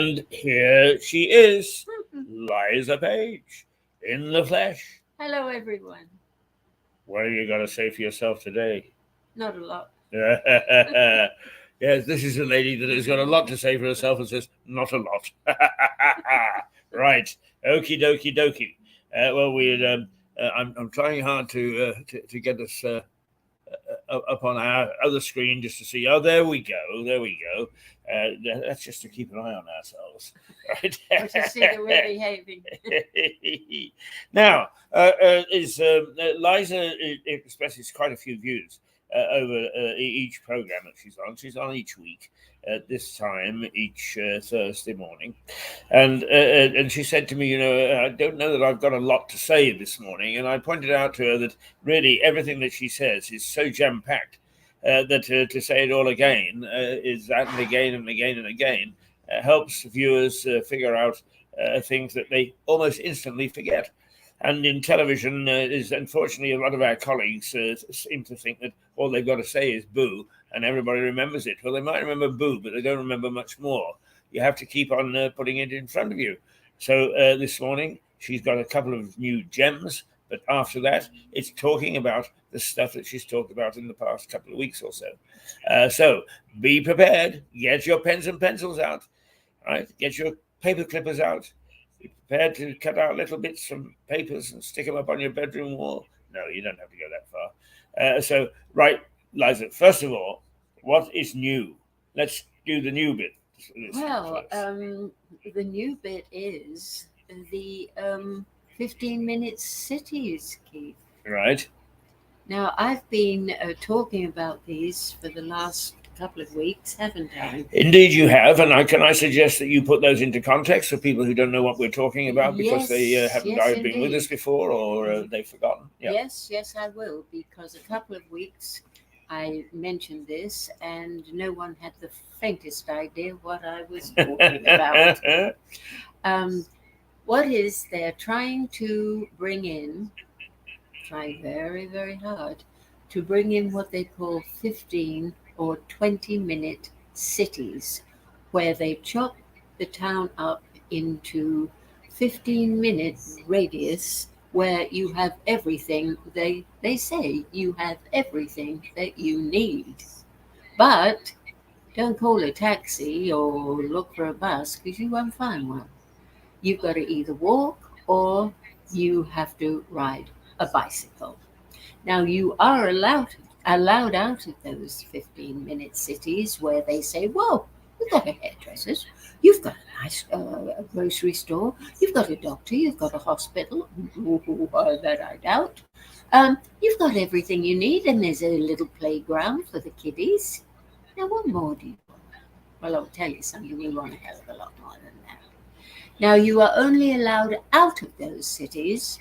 And here she is, Liza Page, in the flesh. Hello, everyone. What are you going to say for yourself today? Not a lot. Yes, this is a lady that has got a lot to say for herself and says, not a lot. Right. Okie dokie dokie. I'm trying hard to get us up on our other screen just to see. Oh, there we go. There we go. That's just to keep an eye on ourselves. Right. Or to see that we're behaving. Now, Liza expresses quite a few views over each program that she's on. She's on each week at this time, each Thursday morning. And she said to me, I don't know that I've got a lot to say this morning. And I pointed out to her that really everything that she says is so jam-packed that to say it all again is that and again and again and again helps viewers figure out things that they almost instantly forget. And in television, is unfortunately a lot of our colleagues seem to think that all they've got to say is boo, and everybody remembers it. Well, they might remember boo, but they don't remember much more. You have to keep on putting it in front of you. So this morning, she's got a couple of new gems, but after that, it's talking about the stuff that she's talked about in the past couple of weeks or so. So be prepared. Get your pens and pencils out. Right? Get your paper clippers out. Be prepared to cut out little bits from papers and stick them up on your bedroom wall. No, you don't have to go that far. Right, Liza, first of all, what is new? Let's do the new bit. Well, the new bit is the 15-minute cities, Keith. Right. Now, I've been talking about these for the last couple of weeks, haven't I? Indeed you have, and can I suggest that you put those into context for people who don't know what we're talking about because they haven't either been with us before or they've forgotten. Yeah. Yes, I will, because a couple of weeks I mentioned this and no one had the faintest idea what I was talking about. What is they're trying to trying very, very hard to bring in what they call 15 or 20-minute cities, where they chop the town up into 15-minute radius where you have everything. They say you have everything that you need. But don't call a taxi or look for a bus because you won't find one. You've got to either walk or you have to ride a bicycle. Now you are allowed out of those 15-minute cities where they say, well, you've got a hairdresser's, you've got a nice grocery store, you've got a doctor, you've got a hospital, that I doubt. You've got everything you need, and there's a little playground for the kiddies. Now, what more do you want? Well, I'll tell you something, we want a hell of a lot more than that. Now, you are only allowed out of those cities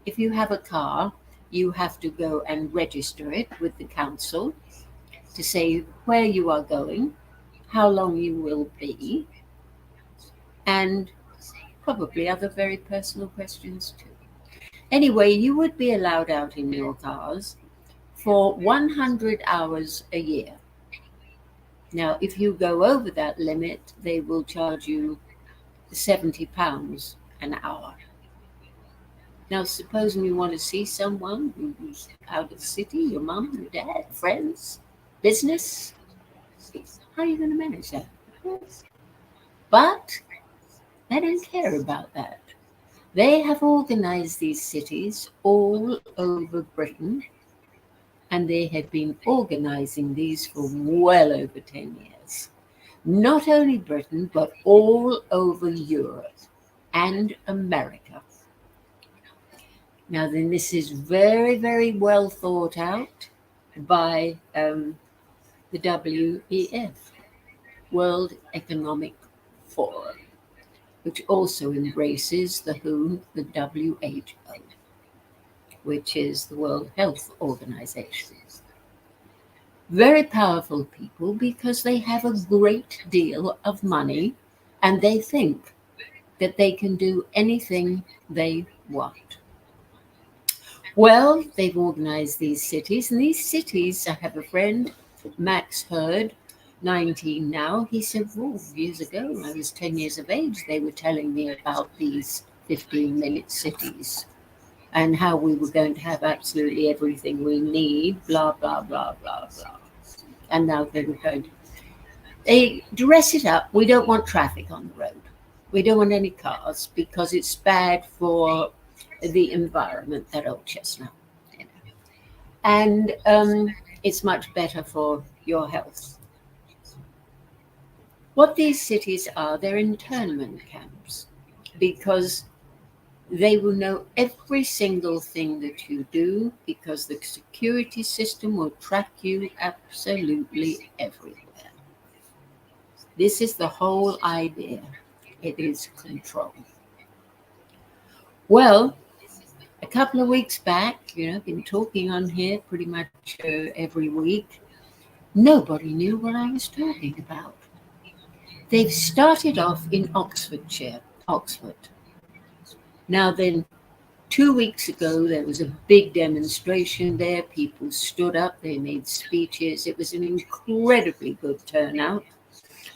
if you have a car. You have to go and register it with the council to say where you are going, how long you will be, and probably other very personal questions too. Anyway, you would be allowed out in your cars for 100 hours a year. Now, if you go over that limit, they will charge you £70 an hour. Now, supposing you want to see someone who's out of the city, your mum, your dad, friends, business, how are you going to manage that? But they don't care about that. They have organized these cities all over Britain, and they have been organizing these for well over 10 years. Not only Britain, but all over Europe and America. Now, then, this is very, very well thought out by the WEF, World Economic Forum, which also embraces the WHO, the WHO, which is the World Health Organization. Very powerful people because they have a great deal of money and they think that they can do anything they want. Well, they've organized these cities, and these cities, I have a friend, Max Hurd, 19 now. He said, oh, years ago, when I was 10 years of age, they were telling me about these 15-minute cities and how we were going to have absolutely everything we need, blah, blah, blah, blah, blah. And now they were going to, they dress it up. We don't want traffic on the road. We don't want any cars because it's bad for the environment, that old chestnut. You know. And it's much better for your health. What these cities are, they're internment camps because they will know every single thing that you do because the security system will track you absolutely everywhere. This is the whole idea. It is control. Well, a couple of weeks back, I've been talking on here pretty much every week. Nobody knew what I was talking about. They've started off in Oxford. Now then, 2 weeks ago, there was a big demonstration there. People stood up, they made speeches. It was an incredibly good turnout.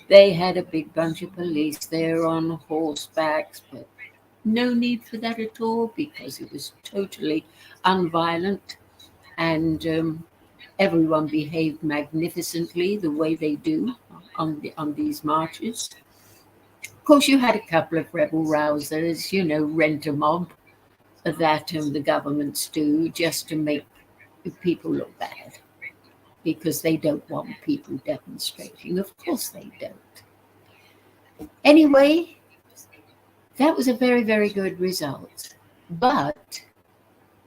They had a big bunch of police there on horsebacks, but no need for that at all because it was totally unviolent and everyone behaved magnificently the way they do on these marches. Of course, you had a couple of rebel rousers, rent a mob that the governments do just to make people look bad because they don't want people demonstrating. Of course they don't. Anyway, that was a very, very good result. But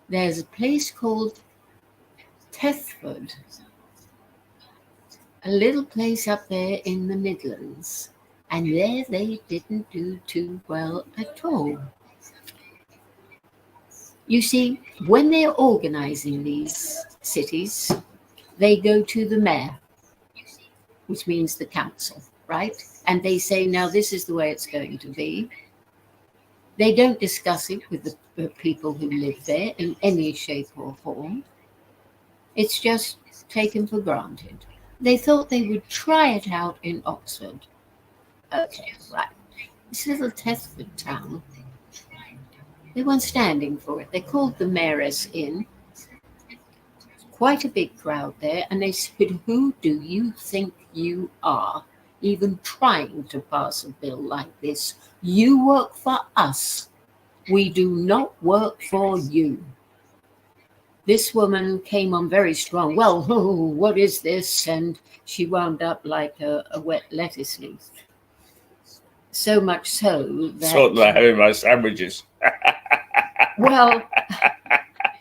there's a place called Thetford, a little place up there in the Midlands, and there they didn't do too well at all. You see, when they're organizing these cities, they go to the mayor, which means the council, right? And they say, now this is the way it's going to be. They don't discuss it with the people who live there in any shape or form. It's just taken for granted. They thought they would try it out in Oxford. Okay, right. This little Thetford town, they weren't standing for it. They called the mayoress in. Quite a big crowd there. And they said, who do you think you are even trying to pass a bill like this? You work for us. We do not work for you. This woman came on very strong. Well, what is this? And she wound up like a wet lettuce leaf. So much so that... Sort like having my sandwiches. Well,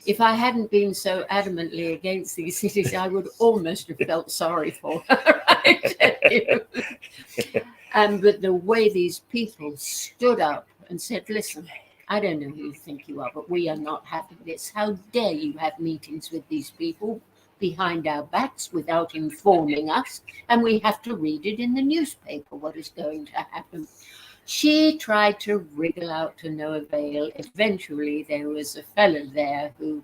if I hadn't been so adamantly against these cities, I would almost have felt sorry for her. But the way these people stood up and said, listen, I don't know who you think you are, but we are not having this. How dare you have meetings with these people behind our backs without informing us? And we have to read it in the newspaper, what is going to happen. She tried to wriggle out to no avail. Eventually, there was a fellow there who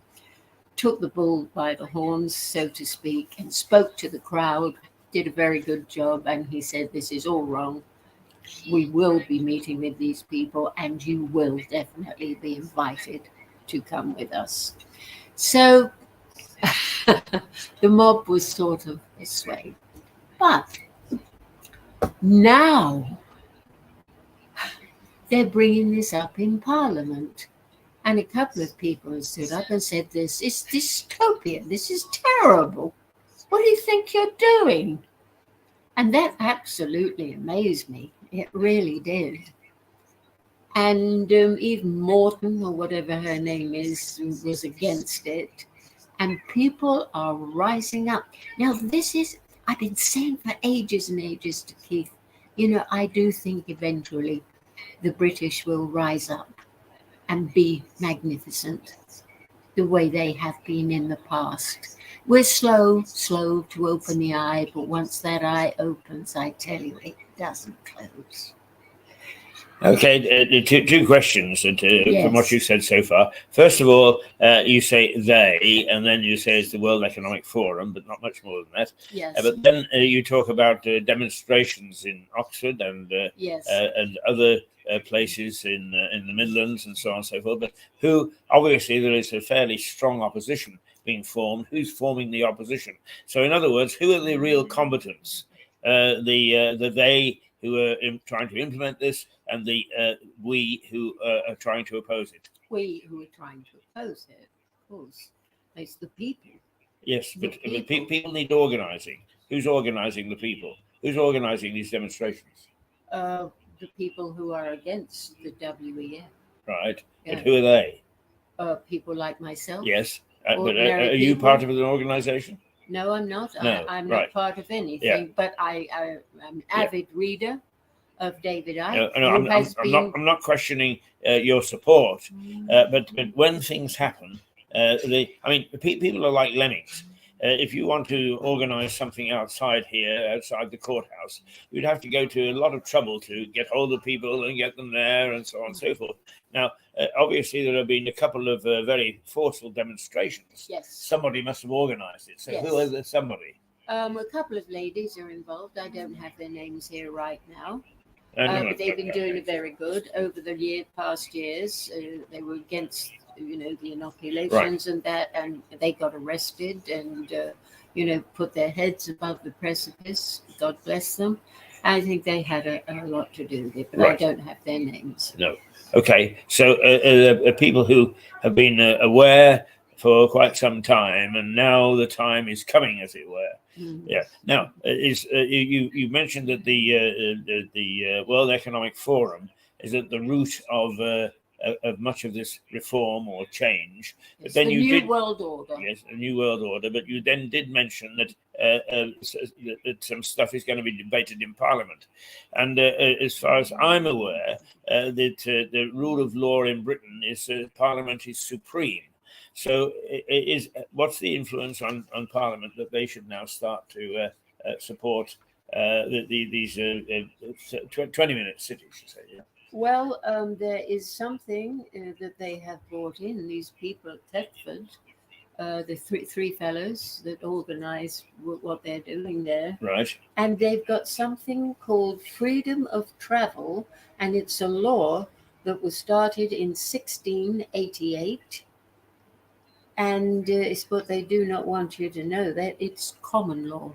took the bull by the horns, so to speak, and spoke to the crowd, did a very good job, and he said, this is all wrong. We will be meeting with these people, and you will definitely be invited to come with us. So the mob was sort of this way. But now they're bringing this up in Parliament. And a couple of people stood up and said, this is dystopian. This is terrible. What do you think you're doing? And that absolutely amazed me. It really did. And even Morton, or whatever her name is, was against it. And people are rising up. Now, this is, I've been saying for ages and ages to Keith, I do think eventually the British will rise up and be magnificent the way they have been in the past. We're slow to open the eye, but once that eye opens, I tell you, it doesn't close. Okay, two questions from what you said so far. First of all, you say they, and then you say it's the World Economic Forum, but not much more than that. Yes. But then you talk about demonstrations in Oxford and and other places in the Midlands and so on and so forth. But who, obviously, there is a fairly strong opposition being formed. Who's forming the opposition? So, in other words, who are the real combatants? The they who are trying to implement this, and the we who are trying to oppose it. We who are trying to oppose it, of course, it's the people. Yes, but people need organising. Who's organising the people? Who's organising these demonstrations? The people who are against the WEF. Right, yeah. But who are they? People like myself. Yes, but are you part of an organisation? No, I'm not. No, I'm not part of anything. Yeah. But I'm an avid reader of David Icke. I'm not questioning your support, but when things happen, people are like lemmings. If you want to organise something outside here, outside the courthouse, you'd have to go to a lot of trouble to get hold of people and get them there and so on and so forth. Now, obviously, there have been a couple of very forceful demonstrations. Yes. Somebody must have organised it. So who is the somebody? A couple of ladies are involved. I don't have their names here right now. But they've been doing it very good over the past years. They were against, the inoculations and that, and they got arrested and, put their heads above the precipice. God bless them. I think they had a lot to do with it, but I don't have their names. No. Okay. So people who have been aware for quite some time, and now the time is coming, as it were. Mm-hmm. Yeah. Now, you mentioned that the World Economic Forum is at the root of much of this reform or change. But then the new world order. Yes, a new world order. But you then did mention that some stuff is going to be debated in Parliament, and as far as I'm aware, that the rule of law in Britain is Parliament is supreme. So, what's the influence on Parliament that they should now start to support these 20-minute cities? You say, yeah. Well, there is something that they have brought in. These people at Thetford, the three fellows that organise what they're doing there, right? And they've got something called freedom of travel, and it's a law that was started in 1688. And it's what they do not want you to know, that it's common law.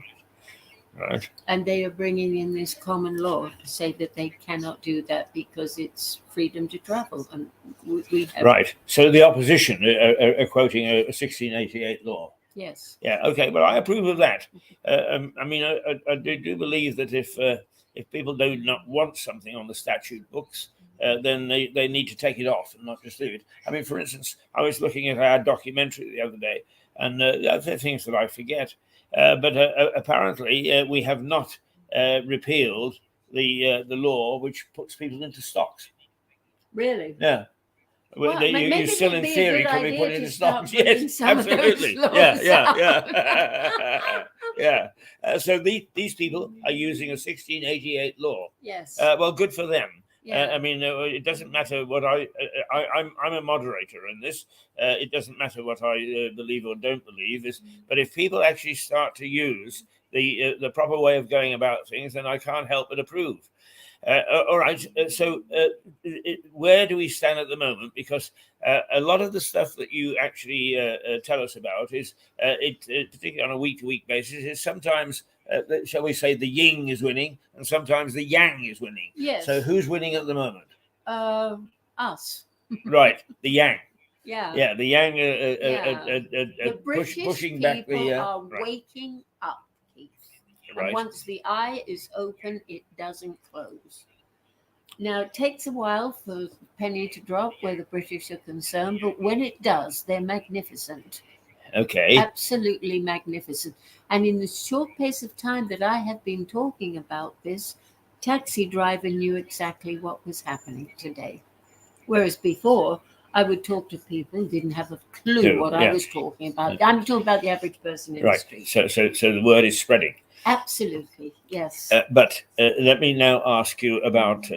Right. And they are bringing in this common law to say that they cannot do that because it's freedom to travel. And we have... Right. So the opposition are quoting a 1688 law. Yes. Yeah. Okay. Well, I approve of that. I do believe that if people do not want something on the statute books, then they need to take it off and not just leave it. I mean, for instance, I was looking at our documentary the other day, and there are things that I forget. But apparently, we have not repealed the law which puts people into stocks. Really? Yeah. Well, you still, in theory, can be put into stocks. Yes, absolutely. Yeah. So these people are using a 1688 law. Yes. Well, good for them. Yeah. It doesn't matter what I'm a moderator in this. It doesn't matter what I believe or don't believe. But if people actually start to use the proper way of going about things, then I can't help but approve. All right. So where do we stand at the moment? Because a lot of the stuff that you actually tell us about is, particularly on a week-to-week basis, is sometimes, shall we say, the yin is winning and sometimes the yang is winning. Yes. So who's winning at the moment? Us. Right. The yang. Yeah. Yeah. The yang the British pushing people back the. Are waking up. Right. And once the eye is open, it doesn't close. Now, it takes a while for the penny to drop where the British are concerned, but when it does, they're magnificent. Okay. Absolutely magnificent. And in the short pace of time that I have been talking about this, taxi driver knew exactly what was happening today. Whereas before, I would talk to people who didn't have a clue what I was talking about. I'm talking about the average person in the street. So the word is spreading. Absolutely, yes. But let me now ask you about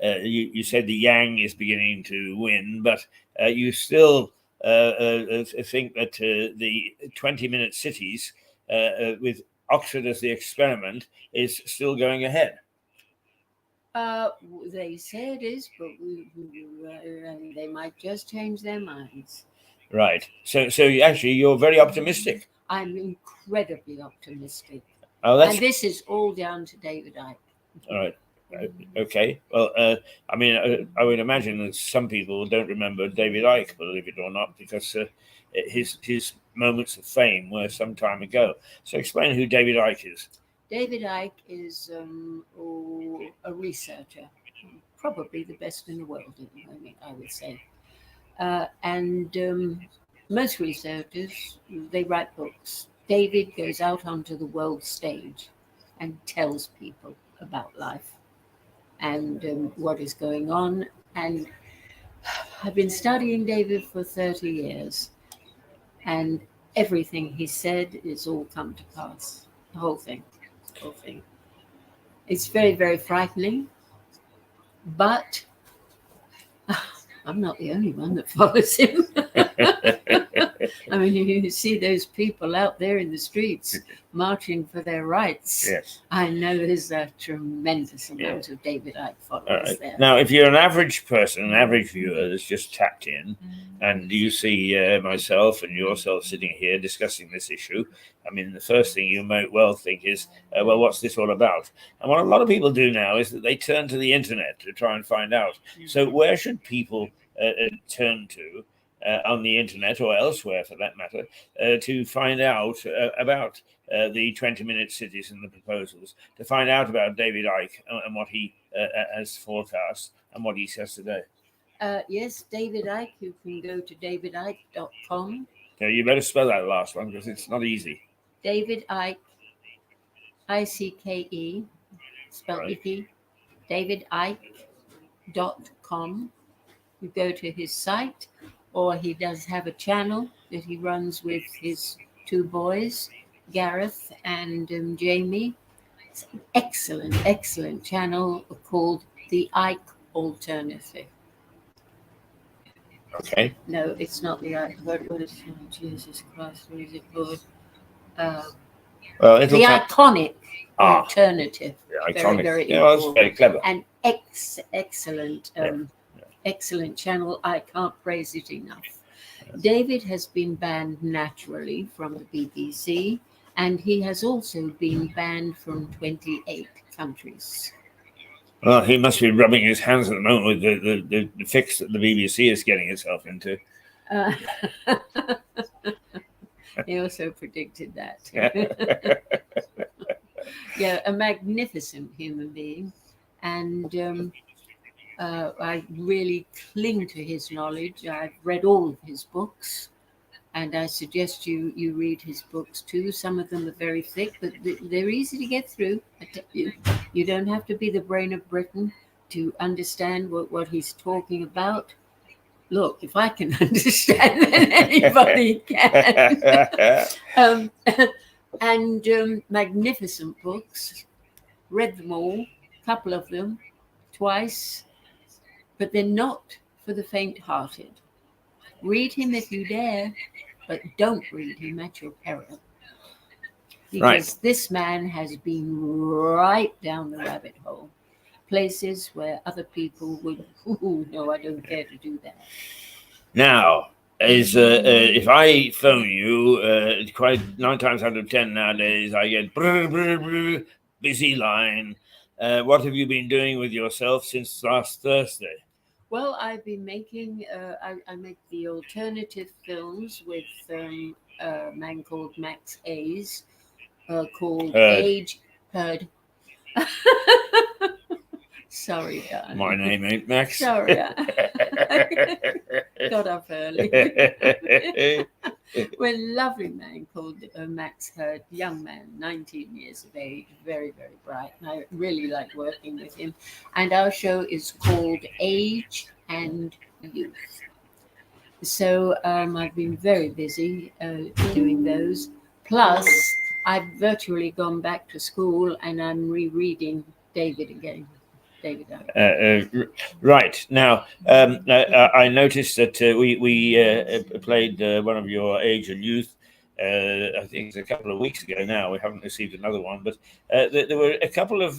you said the yang is beginning to win, but you still think that the 20-minute cities with Oxford as the experiment is still going ahead. They say it is, but they might just change their minds. Right. So actually, you're very optimistic. I'm incredibly optimistic. Oh, and this is all down to David Icke. All right. Okay. Well, I mean, I would imagine that some people don't remember David Icke, believe it or not, because his moments of fame were some time ago. So explain who David Icke is. David Icke is a researcher, probably the best in the world at the moment, I would say. And most researchers, they write books. David goes out onto the world stage and tells people about life and what is going on. And I've been studying David for 30 years, and everything he said is all come to pass. The whole thing. It's very, very frightening, but I'm not the only one that follows him. I mean, you see those people out there in the streets marching for their rights. Yes. I know there's a tremendous amount of David Icke followers there. Now, if you're an average person, an average viewer that's just tapped in, and you see myself and yourself sitting here discussing this issue, I mean, the first thing you might well think is, well, what's this all about? And what a lot of people do now is that they turn to the internet to try and find out. So where should people turn to on the internet or elsewhere, for that matter, to find out about the 20-minute cities and the proposals, to find out about David Icke and what he has forecast and what he says today? Yes, David Icke. You can go to davidicke.com. You better spell that last one because it's not easy. David Icke, I-C-K-E, spelled Right. icky, davidicke.com. You go to his site, or he does have a channel that he runs with his two boys, Gareth and Jamie. It's an excellent channel called The Icke Alternative. Okay. No, it's not the Icke. What is it? Jesus Christ, what is it called? The Iconic Alternative. Iconic. Very That's very clever. And excellent channel. I can't praise it enough. David has been banned naturally from the BBC, and he has also been banned from 28 countries. Well, he must be rubbing his hands at the moment with the fix that the BBC is getting itself into. He also predicted that. Yeah, a magnificent human being. And I really cling to his knowledge. I've read all of his books, and I suggest you read his books too. Some of them are very thick, but they're easy to get through. I tell you, you don't have to be the brain of Britain to understand what he's talking about. Look, if I can understand, then anybody can. Magnificent books. Read them all, a couple of them, twice, but they're not for the faint-hearted. Read him if you dare, but don't read him at your peril. Because this man has been right down the rabbit hole. Places where other people would, no, I don't care to do that. Now, if I phone you, quite 9 times out of 10 nowadays, I get busy line. What have you been doing with yourself since last Thursday? Well, I've been making, I make the alternative films with a man called Max Hayes, called Age Heard. Sorry, darling. My name ain't Max. Sorry. Got up early. Well, lovely man called Max Heard, young man, 19 years of age, very, very bright. And I really like working with him. And our show is called Age and Youth. So I've been very busy doing those. Plus, I've virtually gone back to school and I'm rereading David again. David Icke. Right now, I noticed that we played one of your age and youth. I think it's a couple of weeks ago now. We haven't received another one, but there were a couple of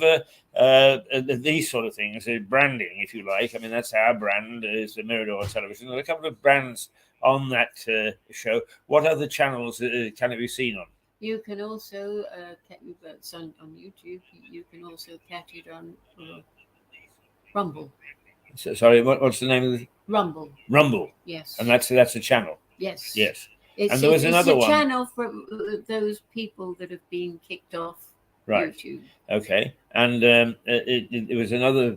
these sort of things, branding, if you like. I mean, that's our brand is the Mirador Television. There are a couple of brands on that show. What other channels can it be seen on? You can also it's on YouTube. You can also catch it on Rumble. So, sorry, what's the name of the Rumble? Rumble? Yes. And that's a channel. Yes. Yes. It's, And there was another it's a one. channel for those people that have been kicked off Right. YouTube. Okay. And there was another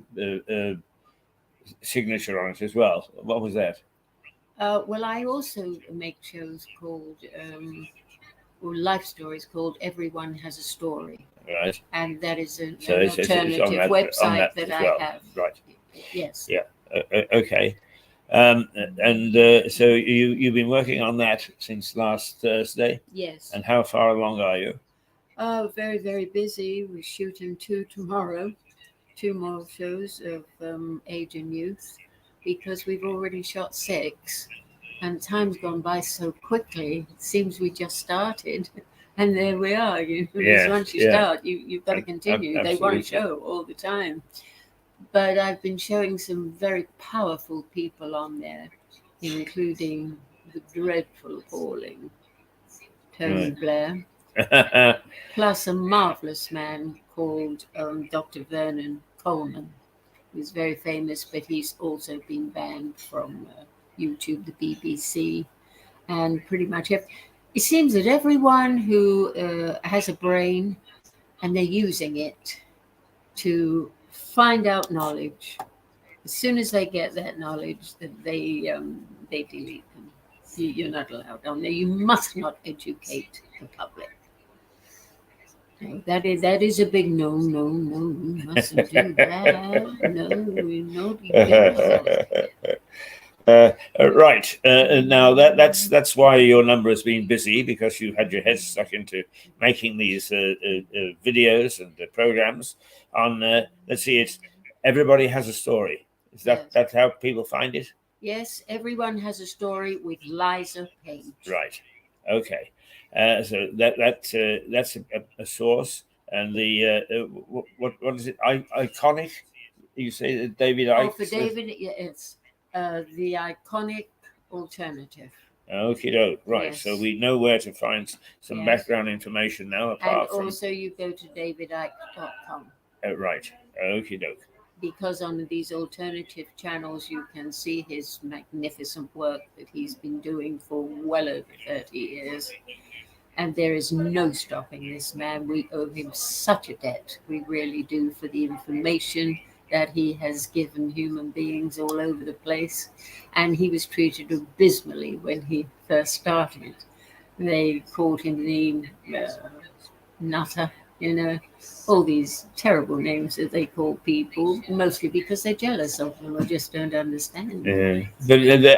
signature on it as well. What was that? Well, I also make shows called, or life stories called Everyone Has a Story. Right. And that is an it's alternative on website that as well. I have. Right. Yes. Yeah. Okay. So you've been working on that since last Thursday? Yes. And how far along are you? Oh, very, very busy. We're shooting 2 tomorrow, 2 more shows of age and youth, because we've already shot 6, and time's gone by so quickly. It seems we just started, and there we are. Once you start, you've got to continue. They want to show all the time. But I've been showing some very powerful people on there, including the dreadful, appalling Tony Blair. Plus a marvelous man called Dr. Vernon Coleman, who's very famous, but he's also been banned from YouTube, the BBC, and pretty much it seems that everyone who has a brain and they're using it to find out knowledge, as soon as they get that knowledge, that they delete them. You're not allowed on there. You must not educate the public. That is a big no. You mustn't do that. No, be careful. Right. Now that's why your number has been busy, because you had your head stuck into making these videos and programs on. Let's see, it's Everybody Has a Story. Is that's how people find it? Yes, Everyone Has a Story with Liza Page. Right. Okay. So that's a source, and the what is it? Iconic. You say that David Icke. Oh, for David, it's the Iconic Alternative. Okay, right. Yes. So we know where to find some background information now. Apart and also, you go to davidicke.com. Right. Okay, doke. Because on these alternative channels, you can see his magnificent work that he's been doing for well over 30 years. And there is no stopping this man. We owe him such a debt. We really do, for the information that he has given human beings all over the place. And he was treated abysmally when he first started. They called him the nutter, all these terrible names that they call people, mostly because they're jealous of them or just don't understand.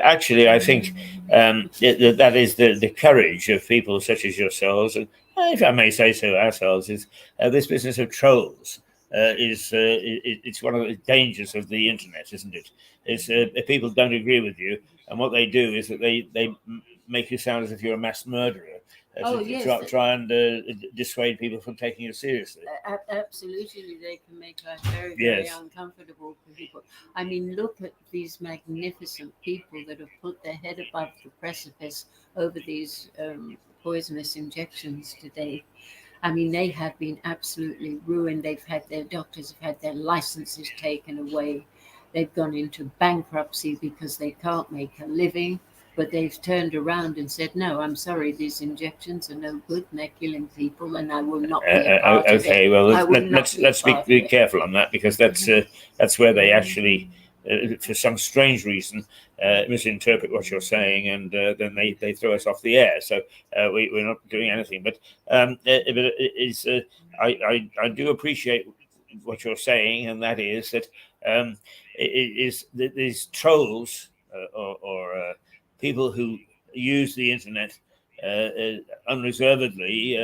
Actually, I think that is the courage of people such as yourselves, and if I may say so, ourselves, is this business of trolls. It's one of the dangers of the internet, isn't it? Is if people don't agree with you, and what they do is that they make you sound as if you're a mass murderer. Try and dissuade people from taking you seriously. Absolutely, they can make life very, very uncomfortable for people. I mean, look at these magnificent people that have put their head above the precipice over these poisonous injections today. I mean, they have been absolutely ruined. Their doctors have had their licenses taken away. They've gone into bankruptcy because they can't make a living. But they've turned around and said, no, I'm sorry, these injections are no good and they're killing people, and I will not be a part of it. Okay, well, let's be careful on that, because that's where they actually, for some strange reason, misinterpret what you're saying, and then they throw us off the air. So we're not doing anything. But I do appreciate what you're saying, and that is that these trolls or people who use the internet unreservedly,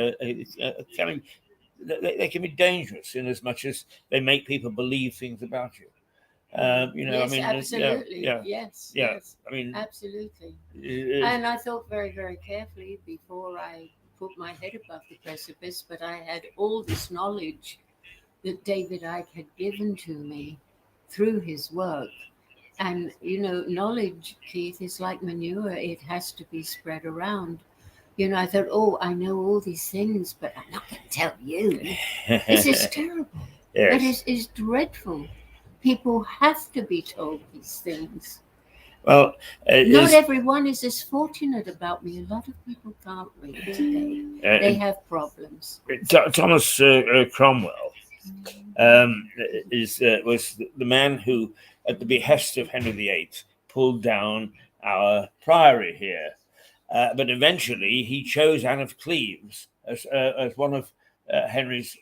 they can be dangerous in as much as they make people believe things about you. Yes, I mean, absolutely. yeah, Yes, yeah. yes, I mean, absolutely. uh, And I thought very, very carefully before I put my head above the precipice, but I had all this knowledge that David Icke had given to me through his work. And, knowledge, Keith, is like manure, it has to be spread around. I thought, oh, I know all these things, but I'm not going to tell you. This is terrible. It yes. is dreadful. People have to be told these things. Well, Not everyone is as fortunate about me. A lot of people can't read today. They have problems. Thomas Cromwell was the man who, at the behest of Henry VIII, pulled down our priory here. But eventually, he chose Anne of Cleves as one of Henry's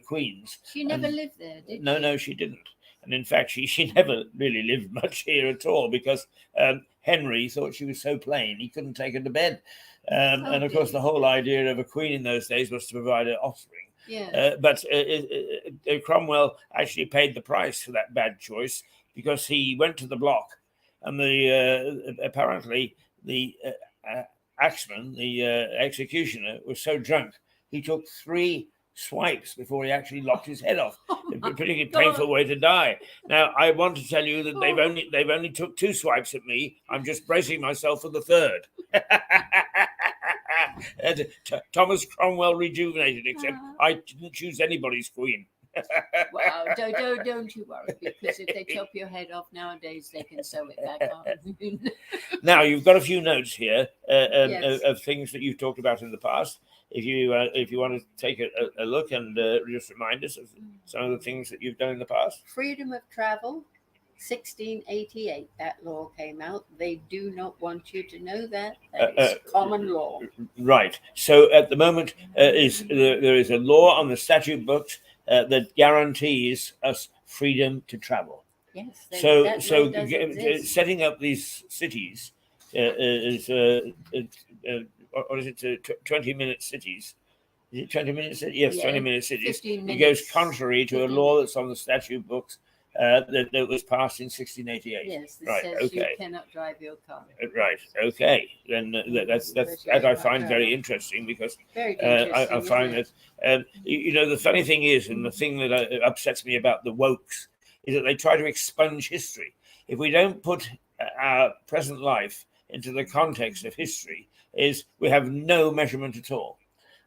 queens. She never lived there, did she? No, she didn't. And in fact, she never really lived much here at all because Henry thought she was so plain he couldn't take her to bed. And of course, the whole idea of a queen in those days was to provide an offspring. Yeah. But Cromwell actually paid the price for that bad choice because he went to the block, and apparently the axeman, the executioner, was so drunk he took 3 swipes before he actually lopped his head off. A pretty painful way to die. Now, I want to tell you that they've only took 2 swipes at me. I'm just bracing myself for the 3rd. Thomas Cromwell rejuvenated, except I didn't choose anybody's queen. Wow, don't you worry, because if they chop your head off nowadays, they can sew it back on. Now, you've got a few notes here Yes. of things that you've talked about in the past. If you want to take a look and just remind us of some of the things that you've done in the past. Freedom of travel, 1688, that law came out. They do not want you to know that. That is common law. Right. So at the moment, there is a law on the statute books that guarantees us freedom to travel. Yes. So setting up these cities is or is it 20-minute cities? Is it 20-minute cities? Yes, yeah, 20-minute cities. It goes contrary to a law that's on the statute books that was passed in 1688. Yes, that says you cannot drive your car. Right. Okay. Then that's that I find very interesting because I find that the funny thing is, and the thing that upsets me about the wokes is that they try to expunge history. If we don't put our present life into the context of history, we have no measurement at all.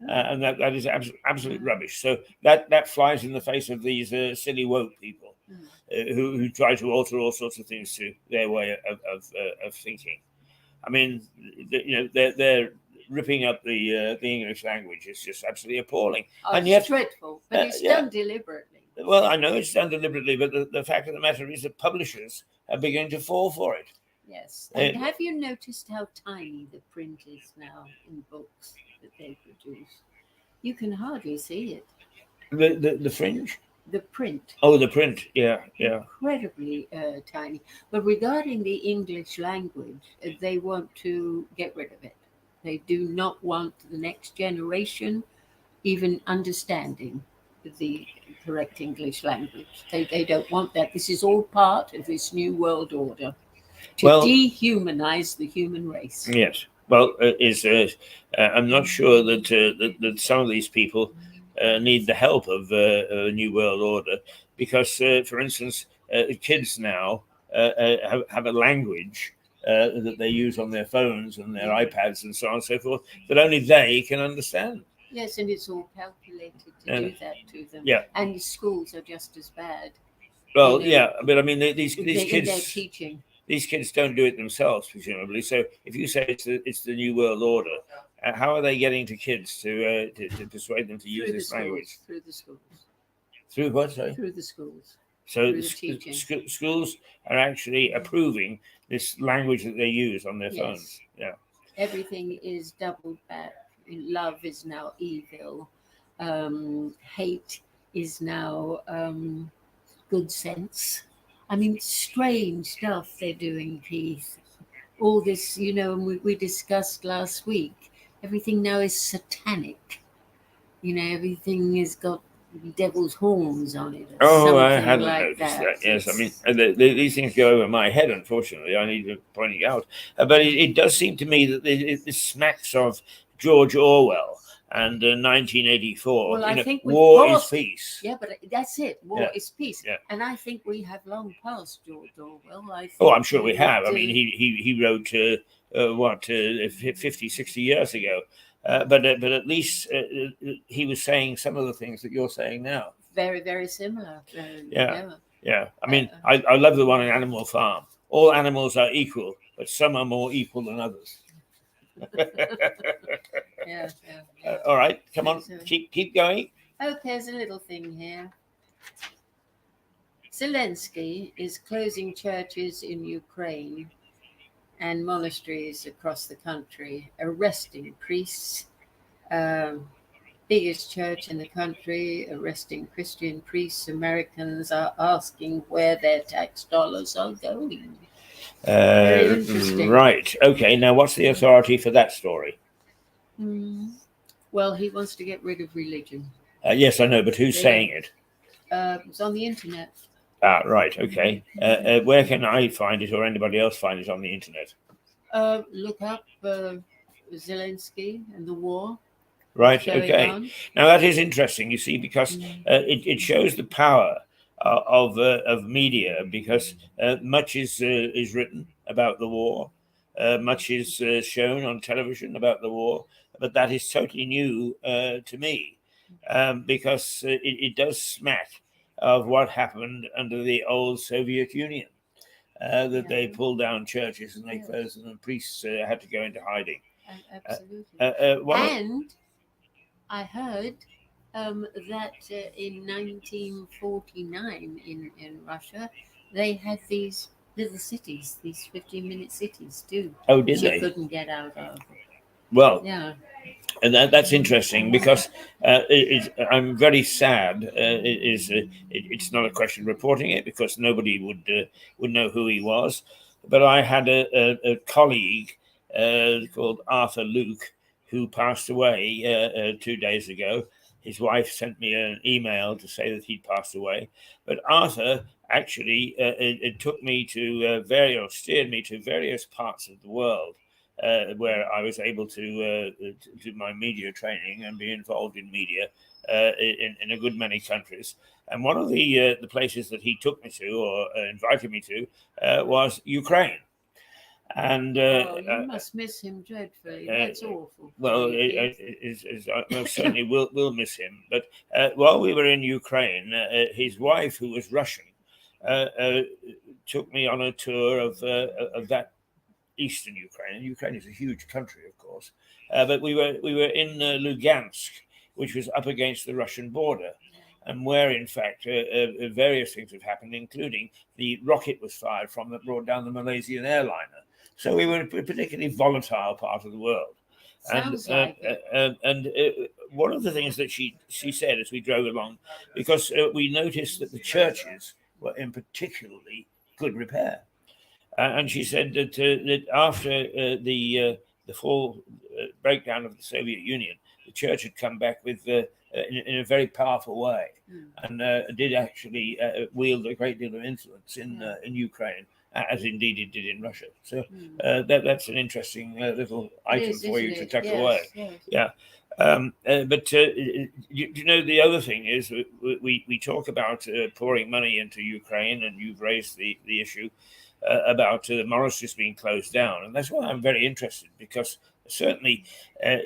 And that is absolute rubbish. So that flies in the face of these silly woke people who try to alter all sorts of things to their way of thinking. I mean, they're ripping up the English language. It's just absolutely appalling. And yet, dreadful, but it's done deliberately. Well, I know it's done deliberately, but the fact of the matter is that publishers are beginning to fall for it. Yes. And have you noticed how tiny the print is now in books that they produce? You can hardly see it. The fringe? The print. Oh, the print. Yeah. Incredibly tiny. But regarding the English language, they want to get rid of it. They do not want the next generation even understanding the correct English language. They don't want that. This is all part of this new world order to dehumanize the human race. Yes. Well, I'm not sure that some of these people need the help of a new world order because, for instance, kids now have a language that they use on their phones and their iPads and so on and so forth that only they can understand. Yes, and it's all calculated to do that to them. Yeah. And the schools are just as bad. Well, but I mean, these kids. They're teaching. These kids don't do it themselves, presumably. So, if you say it's the new world order, how are they getting to kids to persuade them to use this language? Through the schools. Through what? Sorry. Through the schools. So schools are actually approving this language that they use on their phones. Yeah. Everything is doubled back. Love is now evil. Hate is now good sense. I mean, strange stuff they're doing, Keith. All this, we discussed last week. Everything now is satanic. everything has got devil's horns on it, or Oh, I something hadn't like noticed that. that. Yes, I mean It's- these things go over my head. Unfortunately, I need to pointing out. But it does seem to me that this smacks of George Orwell and 1984. Well, I think we've war is passed. peace. Yeah, but that's it. War Yeah, is peace. yeah. And I think we have long passed George Orwell. I think Oh, I'm sure we would, have. I mean, he wrote what 50, 60 years ago. But at least he was saying some of the things that you're saying now. very, very similar. Yeah. Yeah. I mean, I love the one in Animal Farm. All animals are equal, but some are more equal than others. Yeah. All right, come on, keep going. Okay, there's a little thing here. Zelensky is closing churches in Ukraine and monasteries across the country, arresting priests. Biggest church in the country, arresting Christian priests. Americans are asking where their tax dollars are going. Very interesting. Right. Okay. Now, what's the authority for that story? Well, he wants to get rid of religion. Yes, I know, but who's saying it? It's on the internet. Ah, right. Okay. Where can I find it, or anybody else find it on the internet? Look up Zelensky and the war. Right. Okay. Now that is interesting. You see, because it shows the power of media, because much is written about the war, much is shown on television about the war, but that is totally new to me, because it does smack of what happened under the old Soviet Union, that they pulled down churches and they closed them, and priests had to go into hiding. Absolutely. I heard that in 1949 in Russia, they had these little cities, these 15-minute cities too. Oh, did they? You couldn't get out of. Well, yeah. And that's interesting, because I'm very sad. It's not a question of reporting it, because nobody would know who he was. But I had a colleague called Arthur Luke, who passed away 2 days ago. His wife sent me an email to say that he'd passed away. But Arthur actually it took me to steered me to various parts of the world, where I was able to do my media training and be involved in media in a good many countries. And one of the places that he took me to, or invited me to, was Ukraine. And you must miss him dreadfully. That's awful. Well, I most certainly will miss him. But while we were in Ukraine, his wife, who was Russian, took me on a tour of that eastern Ukraine. And Ukraine is a huge country, of course. But we were in Lugansk, which was up against the Russian border, and where, in fact, various things have happened, including the rocket was fired from that brought down the Malaysian airliner. So we were in a particularly volatile part of the world. Sounds like it. And one of the things that she said as we drove along, because we noticed that the churches were in particularly good repair. And she said that after the full breakdown of the Soviet Union, the church had come back with in a very powerful way, and did actually wield a great deal of influence in Ukraine, as indeed it did in Russia. So that's an interesting little item for you to tuck away. Yes. Yeah. But you know, the other thing is we talk about pouring money into Ukraine, and you've raised the issue about the monasteries being closed down, and that's why I'm very interested, because certainly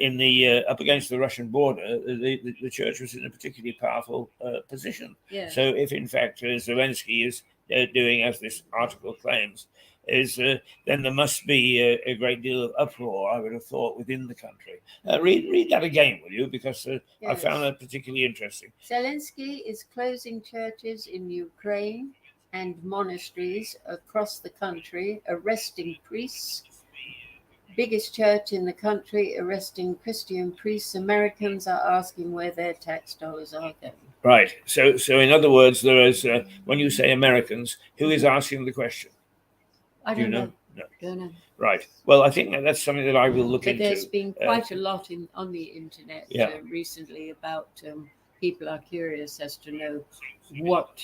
in the up against the Russian border, the church was in a particularly powerful position. Yes. So if in fact Zelensky is doing as this article claims, then there must be a great deal of uproar, I would have thought, within the country. Read that again, will you? Because I found that particularly interesting. Zelensky is closing churches in Ukraine and monasteries across the country, arresting priests. Biggest church in the country, arresting Christian priests. Americans are asking where their tax dollars are going. Right. So in other words, there is when you say Americans, who is asking the question? I don't know. Don't know. Right. Well, I think that's something that I will look But into. there's been quite a lot on the internet Yeah. recently about people are curious as to know what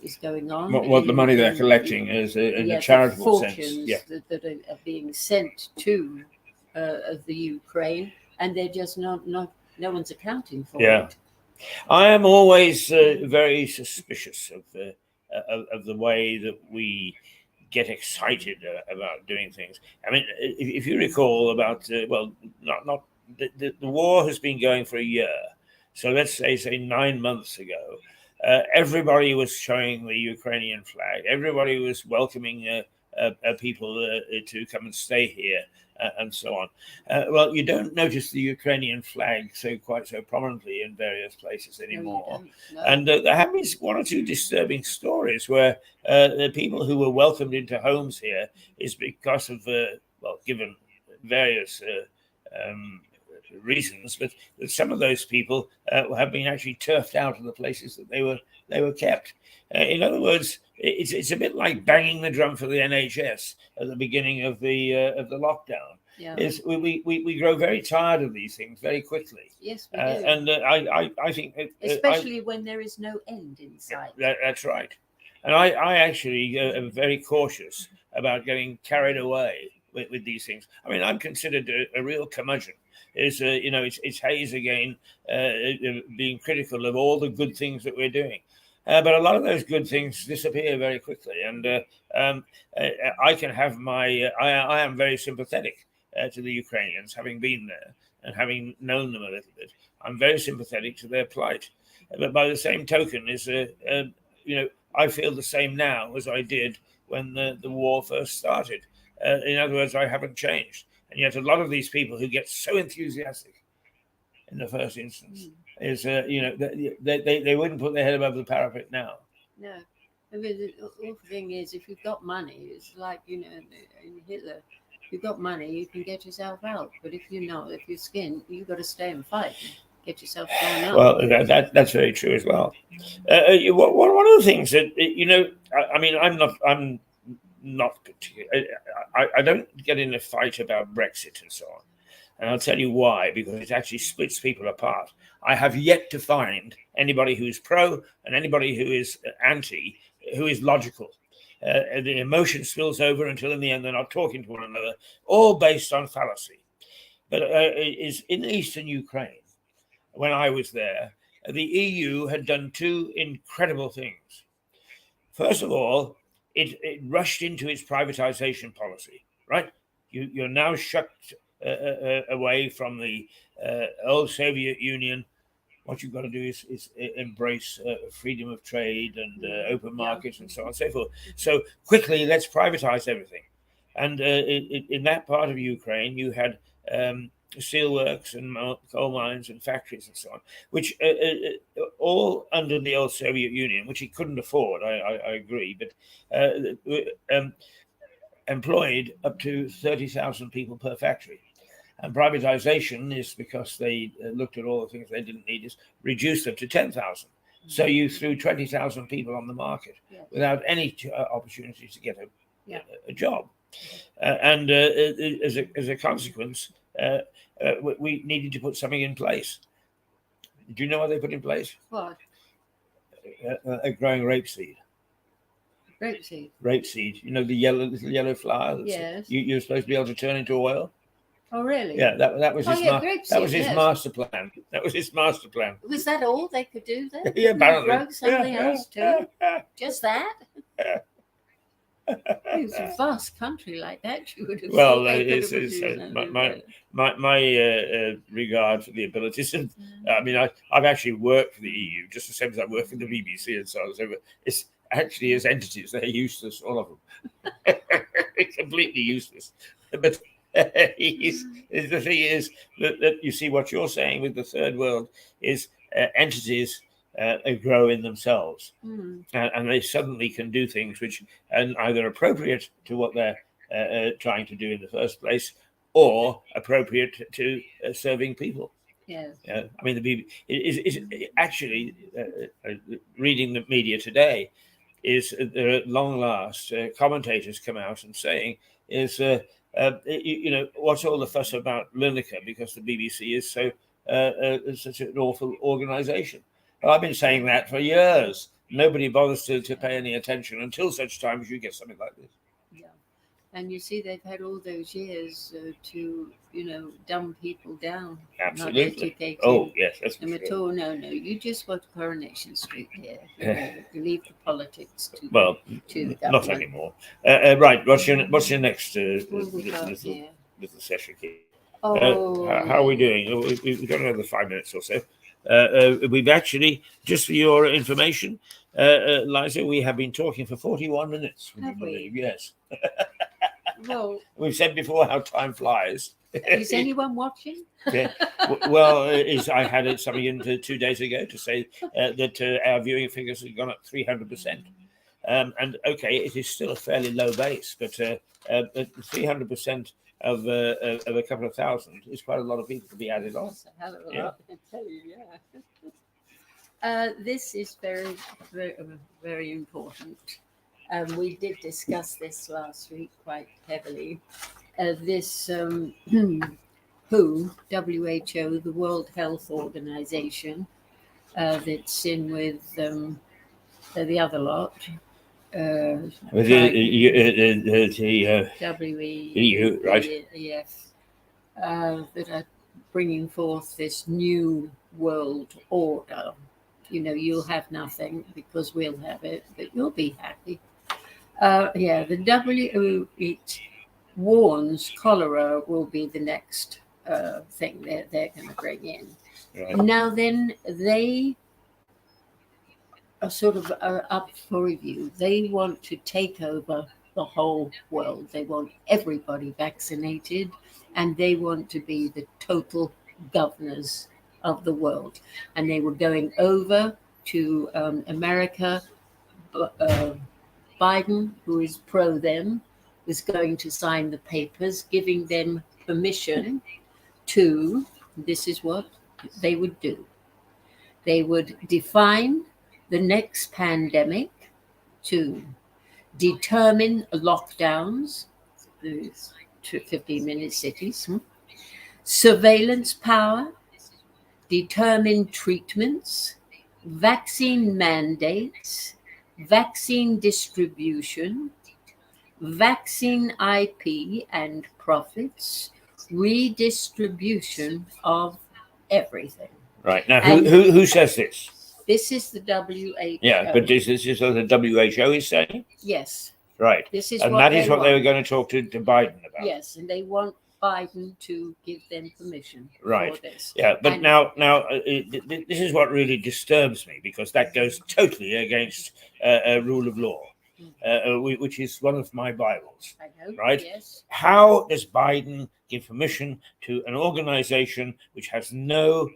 is going on. What the money they're collecting is in a charitable sense. Fortunes Yeah. that are being sent to the Ukraine, and they're just no one's accounting for it. I am always very suspicious of the way that we get excited about doing things. I mean, if you recall about not the war has been going for a year, so let's say 9 months ago, everybody was showing the Ukrainian flag. Everybody was welcoming people to come and stay here. And so on. Well, you don't notice the Ukrainian flag quite so prominently in various places anymore. No. And there have been one or two disturbing stories where the people who were welcomed into homes here is because of, given various reasons, but some of those people have been actually turfed out of the places that they were kept. In other words, it's a bit like banging the drum for the NHS at the beginning of the lockdown. Yeah. We grow very tired of these things very quickly. Yes, we do. And I think especially when there is no end in sight. That's right. And I actually am very cautious about getting carried away with these things. I mean, I'm considered a real curmudgeon. It's Hayes again being critical of all the good things that we're doing. But a lot of those good things disappear very quickly. And I can have I am very sympathetic to the Ukrainians, having been there and having known them a little bit. I'm very sympathetic to their plight. But by the same token, I feel the same now as I did when the war first started. In other words, I haven't changed. And yet a lot of these people who get so enthusiastic in the first instance is, they wouldn't put their head above the parapet now. No. I mean, the awful thing is, if you've got money, it's like, in Hitler, if you've got money, you can get yourself out. But if you're skinned, you've got to stay and fight and get yourself thrown out. Well, that's very true as well. One of the things that, I'm not particular. I don't get in a fight about Brexit and so on. And I'll tell you why, because it actually splits people apart. I have yet to find anybody who is pro and anybody who is anti, who is logical. The emotion spills over until in the end they're not talking to one another, all based on fallacy. But is in eastern Ukraine, when I was there, the EU had done two incredible things. First of all, it rushed into its privatization policy, right? You're now shucked away from the old Soviet Union. What you've got to do is embrace freedom of trade and open markets and so on and so forth. So quickly, let's privatize everything. And in that part of Ukraine, you had steelworks and coal mines and factories and so on, which all under the old Soviet Union, which he couldn't afford, I agree, but employed up to 30,000 people per factory. And privatization is because they looked at all the things they didn't need, is reduced them to 10,000. So you threw 20,000 people on the market without any opportunity to get a job. And as a consequence, we needed to put something in place. Do you know what they put in place? What? Growing rapeseed. Rapeseed. Rapeseed. You know, the little yellow flower. Yes. You're supposed to be able to turn into oil. Oh, really? Yeah, that was his master plan. That was his master plan. Was that all they could do then? Yeah, apparently. Grow something else too? Just that? It was a vast country like that. You would have my regard for the abilities. And I mean, I've actually worked for the EU just the same as I work for the BBC and so on. So it's actually as entities, they're useless, all of them. Completely useless. But the thing is that you see what you're saying with the third world is entities grow in themselves, and they suddenly can do things which are either appropriate to what they're trying to do in the first place, or appropriate to serving people. Yes. I mean, the BBC is actually reading the media today. Is there at long last commentators come out and saying is, what's all the fuss about Lineker, because the BBC is such an awful organisation. Well, I've been saying that for years. Nobody bothers to pay any attention until such time as you get something like this. Yeah. And you see, they've had all those years to, dumb people down. Absolutely. Not educating Oh, yes, that's them at all. No, you just watch Coronation Street here. You leave the politics to well, to not anymore. Right. What's your next little session here? How are we doing? We've got another 5 minutes or so. We've actually, just for your information, Liza, we have been talking for 41 minutes. Have we? Yes. Well, we've said before how time flies. Is anyone watching? Yeah. Well, I had something in 2 days ago to say that our viewing figures have gone up 300%. And okay, it is still a fairly low base, but 300% of a couple of thousand is quite a lot of people to be added on. That's a hell of a lot, I tell you, this is very, very, very important. We did discuss this last week quite heavily. This WHO, the World Health Organization, that's in with the other lot. With the EU, right? Yes, that are bringing forth this new world order. You'll have nothing because we'll have it, but you'll be happy. The WHO, it warns cholera will be the next thing they're going to bring in. Right. Now then, they are sort of up for review. They want to take over the whole world. They want everybody vaccinated, and they want to be the total governors of the world. And they were going over to America. Biden, who is pro them, was going to sign the papers giving them permission to, this is what they would do. They would define the next pandemic, to determine lockdowns, the 15-minute cities, surveillance power, determine treatments, vaccine mandates, vaccine distribution, vaccine IP and profits, redistribution of everything. Right. Now, who says this? This is the WHO. Yeah, but this is what the WHO is saying? Yes. Right. This is and what that is what want. they were going to talk to Biden about. Yes, and they want Biden to give them permission right. for this. Yeah, but now this is what really disturbs me, because that goes totally against rule of law, which is one of my Bibles. I know, right? Yes. How does Biden give permission to an organization which has no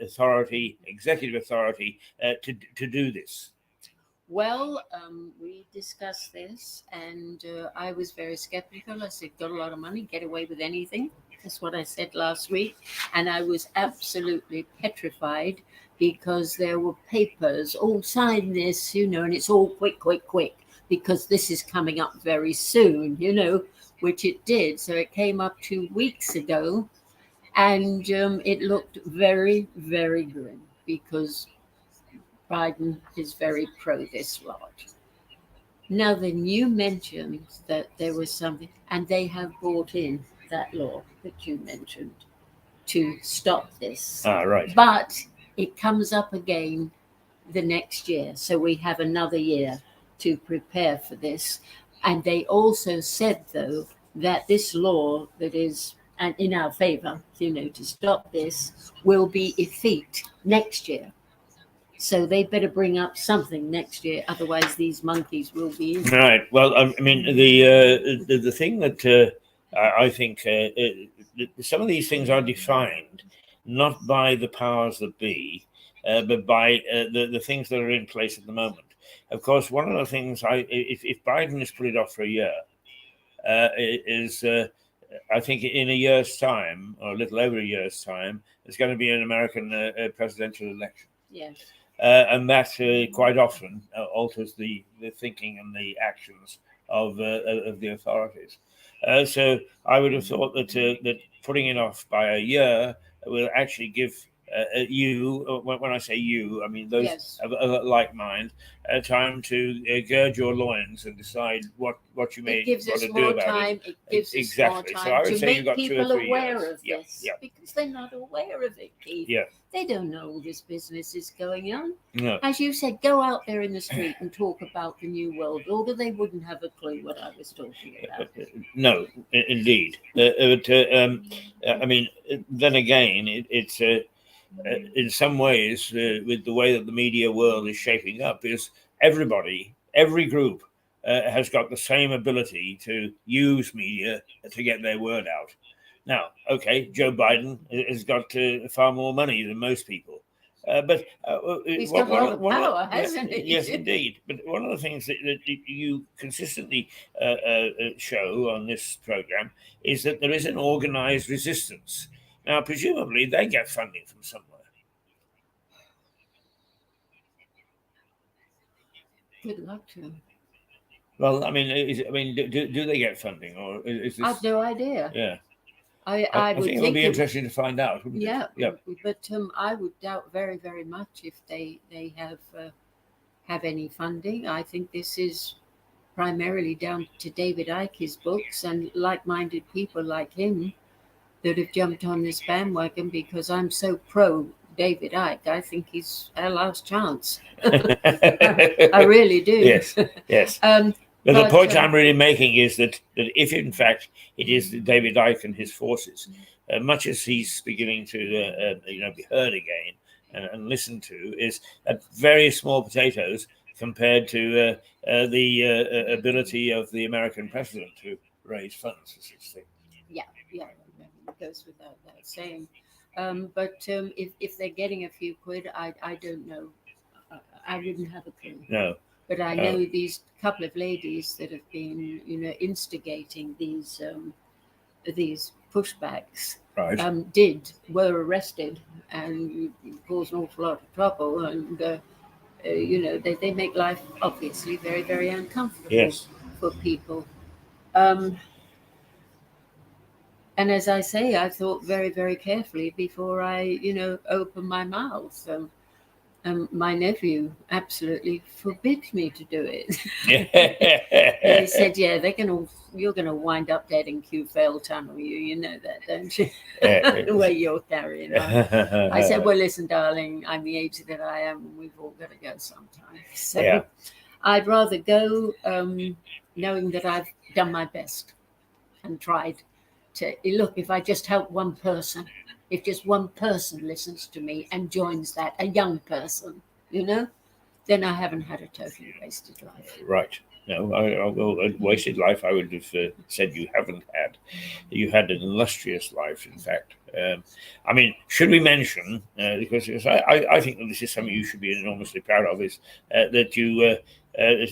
authority, executive authority, to do this? Well, we discussed this, and I was very skeptical. I said, got a lot of money, get away with anything. That's what I said last week. And I was absolutely petrified, because there were papers, sign this, and it's all quick, because this is coming up very soon, which it did. So it came up 2 weeks ago, and it looked very, very grim, because Biden is very pro this lot. Now then, you mentioned that there was something, and they have brought in that law that you mentioned to stop this. Right. But it comes up again the next year, so we have another year to prepare for this. And they also said, though, that this law that is in our favor, to stop this, will be effete next year. So they better bring up something next year, otherwise these monkeys will be in. Right. Well, I mean, the thing that I think some of these things are defined not by the powers that be, but by the things that are in place at the moment. Of course, one of the things, if Biden has put it off for a year, is I think in a year's time, or a little over a year's time, there's going to be an American presidential election. Yes. And that quite often alters the thinking and the actions of the authorities. So I would have thought that putting it off by a year will actually give you, when I say you, I mean those Yes. of like mind, time to gird your loins and decide what you may It gives want us to do more about time. it. It gives us Exactly. more So I time would to say you've make got 2 or people 3 aware years. of this, Yeah. because they're not aware of it, Keith. Yeah. They don't know all this business is going on. No. As you said, go out there in the street and talk about the New World Order. They wouldn't have a clue what I was talking about. No, indeed. I mean, then again, it's in some ways, with the way that the media world is shaping up, is everybody, every group has got the same ability to use media to get their word out. Now, okay, Joe Biden has got far more money than most people. But He's got a lot of power, hasn't he? Yes, indeed. But one of the things that you consistently show on this program is that there is an organized resistance. Now, presumably, they get funding from somewhere. Good luck to him. Well, I mean, do they get funding, or is this? I've no idea. Yeah, I would think it would be interesting to find out. Wouldn't Yeah, it? Yeah. But I would doubt very, very much if they have any funding. I think this is primarily down to David Icke's books and like-minded people like him that have jumped on this bandwagon, because I'm so pro David Icke. I think he's our last chance. I really do. Yes, yes. But the but, point I'm really making is that if in fact it is David Icke and his forces, much as he's beginning to be heard again and listened to, is very small potatoes compared to the ability of the American president to raise funds for such things. Yeah, it goes without that saying. But if they're getting a few quid, I don't know. I wouldn't have a clue. No. But I know these couple of ladies that have been, instigating these pushbacks. Right. Were arrested and caused an awful lot of trouble, and they make life obviously very, very uncomfortable. Yes. For people. And as I say, I thought very, very carefully before I, open my mouth. My nephew absolutely forbids me to do it. He said, "Yeah, you're going to wind up dead in Q-Fail Tunnel. You know that, don't you? The way you're carrying on." I said, "Well, listen, darling, I'm the age that I am, and we've all got to go sometime. So Yeah. I'd rather go knowing that I've done my best and tried to look. If I just help one person, if just one person listens to me and joins that, a young person, then I haven't had a totally wasted life." Right. No, a wasted life, I would have said you haven't had. You had an illustrious life, in fact. I mean, should we mention, because I think that this is something you should be enormously proud of, is that you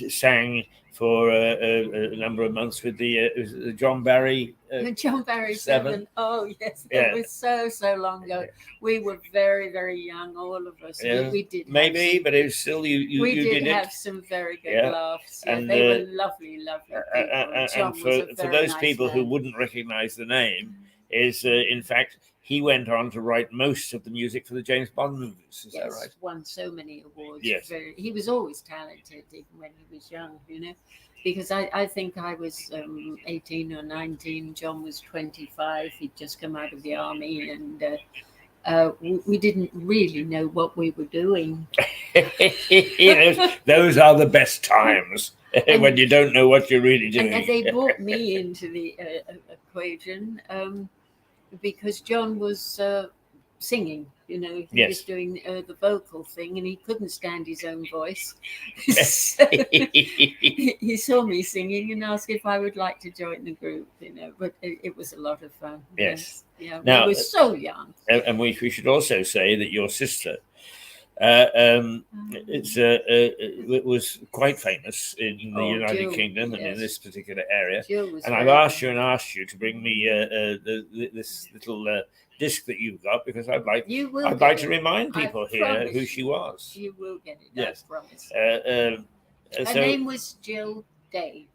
sang for a number of months with the John Barry. John Barry 7. Oh, yes. Yeah. It was so long ago. We were very, very young, all of us. Yeah. We did. Maybe, but it was still we did it. have some very good laughs. Yeah, And they were lovely, lovely people. John and was a for very those nice people man. who wouldn't recognize the name, is in fact he went on to write most of the music for the James Bond movies. Is that right? Won so many awards. Yes. He was always talented, even when he was young, because I think I was 18 or 19. John was 25. He'd just come out of the army, and we didn't really know what we were doing. those are the best times. When you don't know what you're really doing. And they brought me into the equation because John was singing, he Yes. was doing the vocal thing, and he couldn't stand his own voice. So he saw me singing and asked if I would like to join the group, but it was a lot of fun. Yes. Yeah, now, we were so young. And we should also say that your sister it was quite famous in the United Jill, Kingdom and in this particular area. And I've asked you to bring me this little disc that you've got, because I'd like to remind people here who she was. You will get it. Yes. I promise. Her name was Jill Day.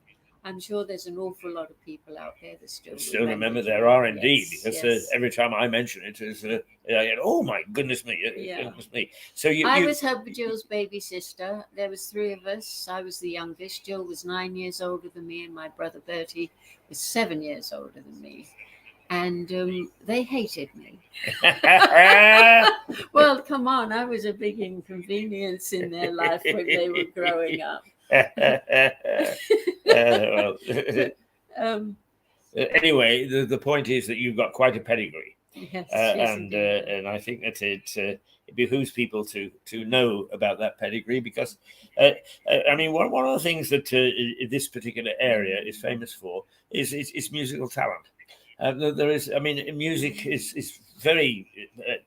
I'm sure there's an awful lot of people out there that still remember. There are indeed, yes, because yes. Every time I mention it, is oh my goodness me, goodness me. So I was Jill's baby sister. There was 3 of us. I was the youngest. Jill was 9 years older than me, and my brother Bertie was 7 years older than me. And they hated me. Well, come on, I was a big inconvenience in their life when they were growing up. Anyway, the point is that you've got quite a pedigree. Yes, and I think that it behooves people to know about that pedigree, because I mean, one of the things that this particular area is famous for is musical talent. There is, I mean, music is very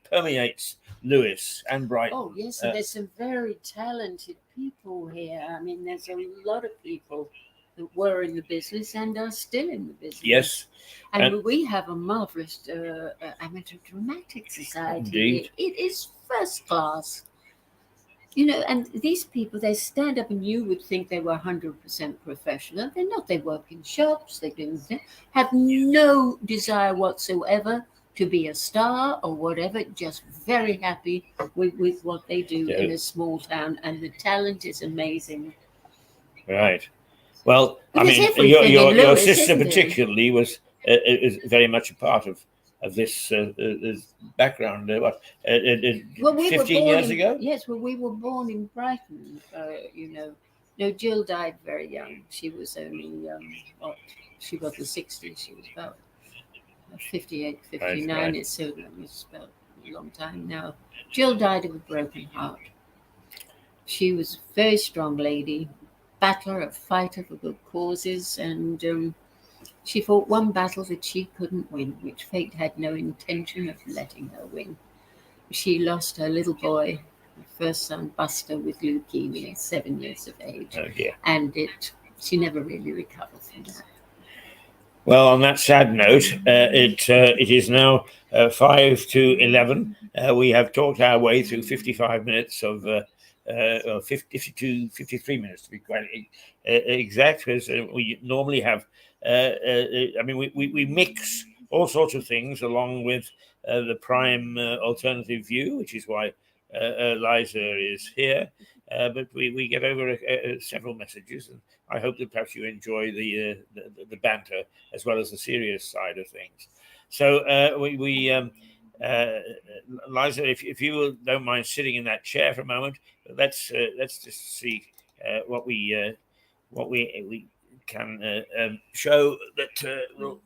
permeates Lewis and Brighton. Oh yes, and there's some very talented people here. I mean, there's a lot of people that were in the business and are still in the business. Yes. And we have a marvelous amateur dramatic society. Indeed. It is first class. You know, and these people, they stand up and you would think they were 100% professional. They're not. They work in shops. They have no desire whatsoever to be a star or whatever, just very happy with what they do in a small town. And the talent is amazing. Right. Well, I mean, your sister particularly was very much a part of this background. What? 15 years ago? Yes, well, we were born in Brighton. You know, no, Jill died very young. She was only she was the 60s. She was about 58, 59. Right. It's about a long time now. Jill died of a broken heart. She was a very strong lady, battler, a fighter for good causes, and she fought one battle that she couldn't win, which fate had no intention of letting her win. She lost her little boy, her first son, Buster, with leukemia, 7 years of age. Oh, yeah. And she never really recovered from that. Well, on that sad note, it is now 5 to 11. We have talked our way through 55 minutes of 52, 53 minutes to be quite exact, because we normally have. I mean, we mix all sorts of things along with the prime alternative view, which is why Liza is here. But we get over several messages, and I hope that perhaps you enjoy the banter as well as the serious side of things. So Liza, if you don't mind sitting in that chair for a moment, let's just see what we can show that will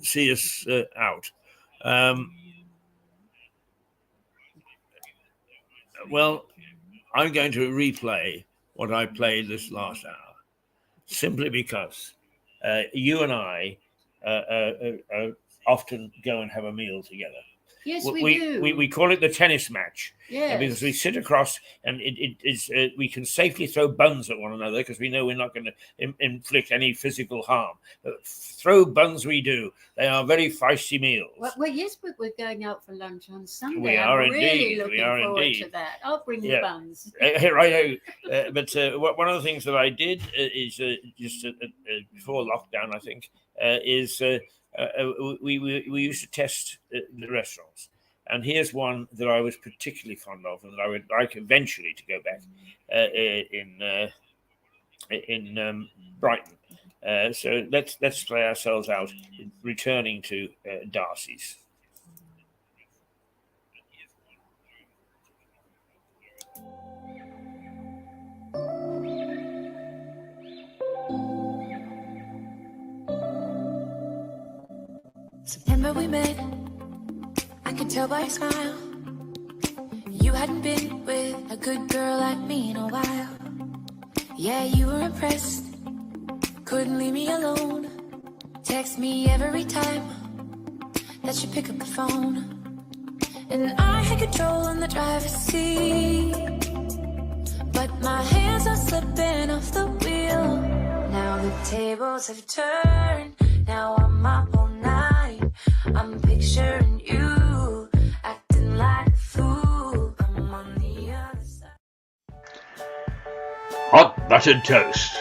see us out. Well, I'm going to replay what I played this last hour, simply because you and I often go and have a meal together. Yes, we do. We call it the tennis match. Yes. Because we sit across, and it is we can safely throw buns at one another because we know we're not going to inflict any physical harm. But throw buns we do. They are very feisty meals. Well, yes, but we're going out for lunch on Sunday. We are I'm indeed. Really looking forward to that. I'll bring the buns. Right. But one of the things that I did is just before lockdown, I think, is we used to test the restaurants. And here's one that I was particularly fond of, and that I would like eventually to go back in Brighton. So let's play ourselves out, returning to Darcy's. September we met, I could tell by your smile. You hadn't been with a good girl like me in a while. Yeah, you were impressed, couldn't leave me alone. Text me every time that you pick up the phone. And I had control in the driver's seat, but my hands are slipping off the wheel. Now the tables have turned, now I'm up all night. I'm picturing you acting like a fool. I'm on the other side. Hot buttered toast.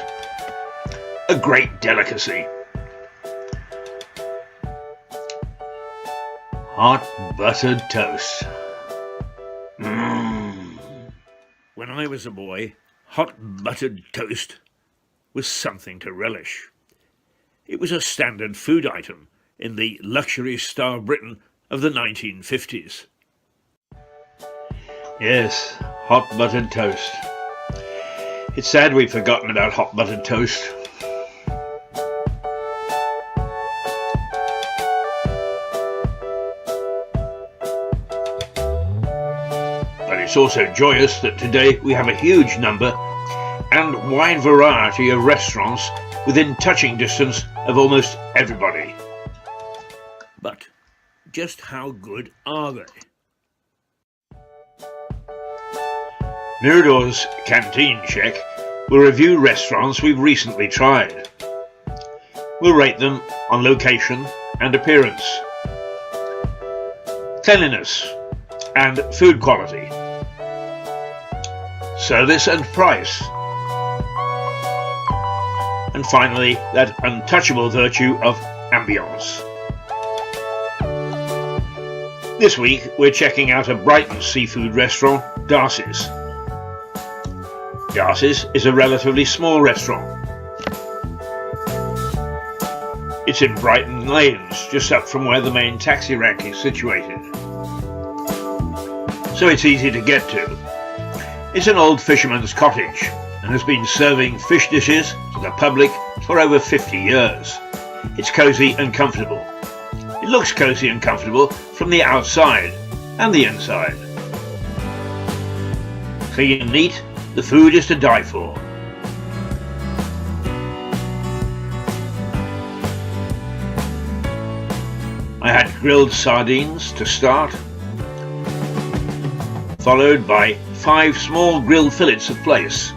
a great delicacy. Hot buttered toast. When I was a boy, hot buttered toast was something to relish. It was a standard food item in the luxury starved Britain of the 1950s. Yes, hot buttered toast. It's sad we've forgotten about hot buttered toast. But it's also joyous that today we have a huge number and wide variety of restaurants within touching distance of almost everybody. But just how good are they? Mirador's Canteen Check will review restaurants we've recently tried. We'll rate them on location and appearance, cleanliness and food quality, service and price, and finally that untouchable virtue of ambience. This week we're checking out a Brighton seafood restaurant, Darcy's. Darcy's is a relatively small restaurant. It's in Brighton Lanes, just up from where the main taxi rank is situated. So it's easy to get to. It's an old fisherman's cottage and has been serving fish dishes to the public for over 50 years. It's cosy and comfortable. It looks cosy and comfortable from the outside and the inside. Clean and neat, the food is to die for. I had grilled sardines to start, followed by 5 small grilled fillets of plaice,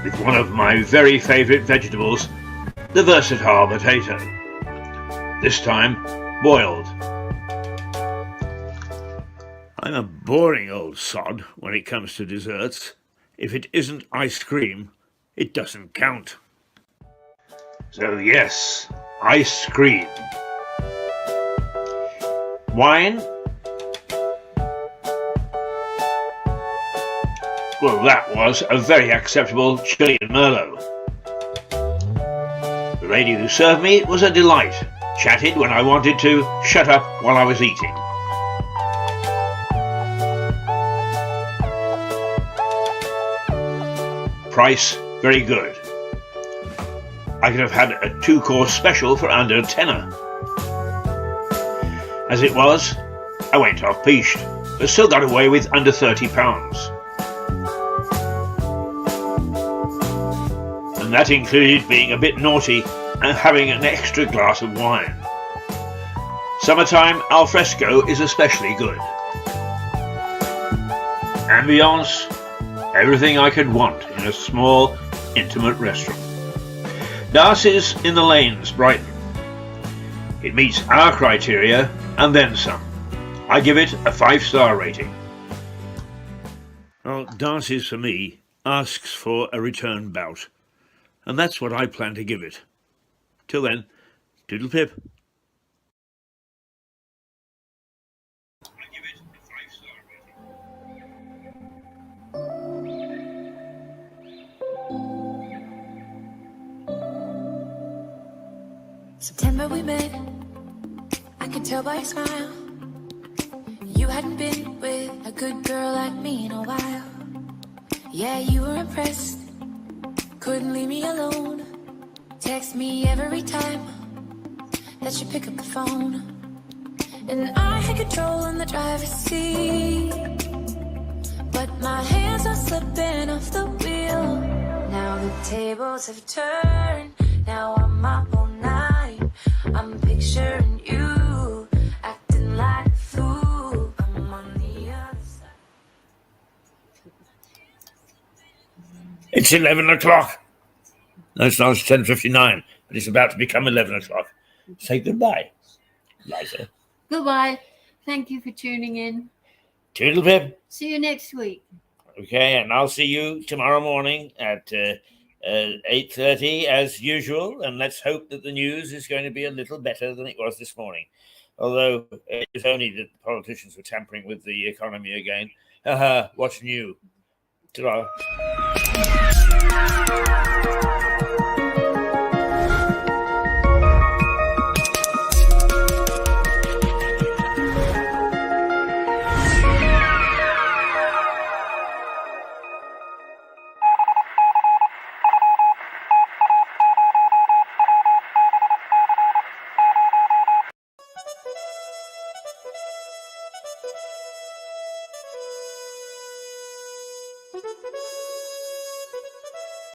with one of my very favourite vegetables, the versatile potato, this time boiled. I'm a boring old sod when it comes to desserts. If it isn't ice cream, it doesn't count. So yes, ice cream. Wine? Well, that was a very acceptable Chilean Merlot. The lady who served me was a delight. Chatted when I wanted to, shut up while I was eating. Price, very good. I could have had a 2-course special for under a tenner. As it was, I went off-piste, but still got away with under £30. And that included being a bit naughty and having an extra glass of wine. Summertime al fresco is especially good. Ambience, everything I could want in a small, intimate restaurant. Darcy's in the Lanes, Brighton. It meets our criteria and then some. I give it a 5-star rating. Well, Darcy's for me asks for a return bout, and that's what I plan to give it. Till then, toodle pip. September we met, I could tell by your smile. You hadn't been with a good girl like me in a while. Yeah, you were impressed, couldn't leave me alone. Text me every time that you pick up the phone. And I had control in the driver's seat, but my hands are slipping off the wheel. Now the tables have turned, now I'm up all night. I'm picturing you acting like a fool. I'm on the other side. It's 11 o'clock. No, it's not 10:59, but it's about to become 11 o'clock. Say goodbye, Liza. Goodbye. Thank you for tuning in. Toodle pip. See you next week. Okay, and I'll see you tomorrow morning at 8:30 as usual, and let's hope that the news is going to be a little better than it was this morning. Although it was only that the politicians were tampering with the economy again. What's new? Ta-ra. Thank you.